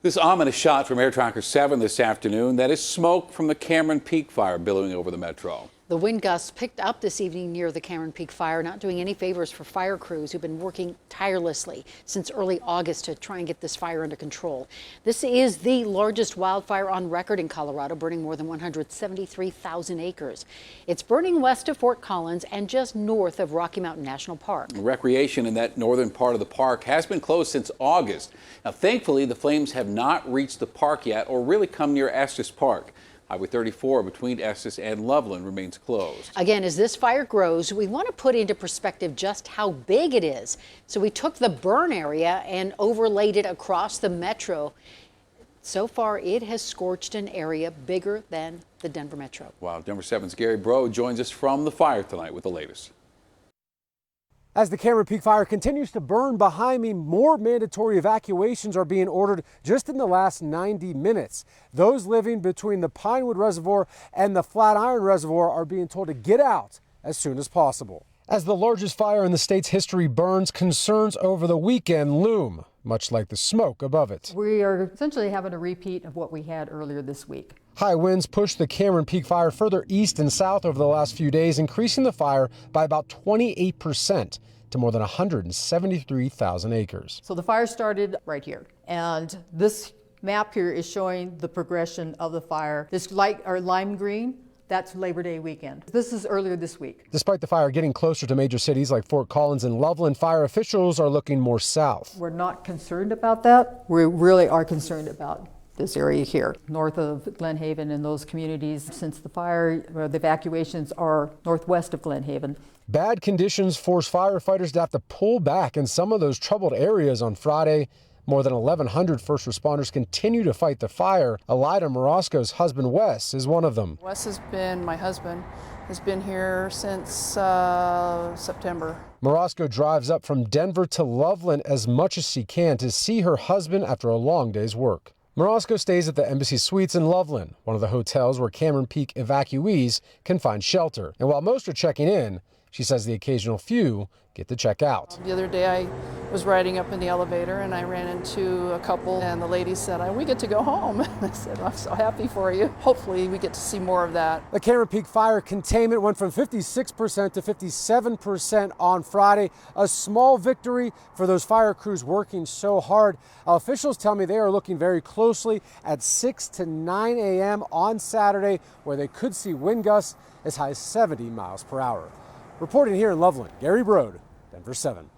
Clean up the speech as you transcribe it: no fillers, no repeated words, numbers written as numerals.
This ominous shot from Air Tracker 7 this afternoon, that is smoke from the Cameron Peak fire billowing over the metro. The wind gusts picked up this evening near the Cameron Peak fire, not doing any favors for fire crews who've been working tirelessly since early August to try and get this fire under control. This is the largest wildfire on record in Colorado, burning more than 173,000 acres. It's burning west of Fort Collins and just north of Rocky Mountain National Park. Recreation in that northern part of the park has been closed since August. Now, thankfully, the flames have not reached the park yet or really come near Estes Park. Highway 34 between Estes and Loveland remains closed. Again, as this fire grows, we want to put into perspective just how big it is. So we took the burn area and overlaid it across the metro. So far, it has scorched an area bigger than the Denver metro. Wow, Denver 7's Gary Bro joins us from the fire tonight with the latest. As the Cameron Peak fire continues to burn behind me, more mandatory evacuations are being ordered just in the last 90 minutes. Those living between the Pinewood Reservoir and the Flatiron Reservoir are being told to get out as soon as possible. As the largest fire in the state's history burns, concerns over the weekend loom, much like the smoke above it. We are essentially having a repeat of what we had earlier this week. High winds pushed the Cameron Peak fire further east and south over the last few days, increasing the fire by about 28% to more than 173,000 acres. So the fire started right here, and this map here is showing the progression of the fire. This light or lime green, that's Labor Day weekend. This is earlier this week. Despite the fire getting closer to major cities like Fort Collins and Loveland, fire officials are looking more south. We're not concerned about that. We really are concerned about this area here, north of Glen Haven and those communities, since the fire, or the evacuations are northwest of Glen Haven. Bad conditions forced firefighters to have to pull back in some of those troubled areas on Friday. More than 1,100 first responders continue to fight the fire. Elida Morosco's husband, Wes, is one of them. Wes my husband, has been here since September. Morosco drives up from Denver to Loveland as much as she can to see her husband after a long day's work. Morosco stays at the Embassy Suites in Loveland, one of the hotels where Cameron Peak evacuees can find shelter. And while most are checking in, she says the occasional few get to check out. The other day I was riding up in the elevator and I ran into a couple, and the lady said, "We get to go home." And I said, "I'm so happy for you." Hopefully we get to see more of that. The Cameron Peak fire containment went from 56% to 57% on Friday. A small victory for those fire crews working so hard. Officials tell me they are looking very closely at 6 to 9 a.m. on Saturday, where they could see wind gusts as high as 70 miles per hour. Reporting here in Loveland, Gary Brode, Denver 7.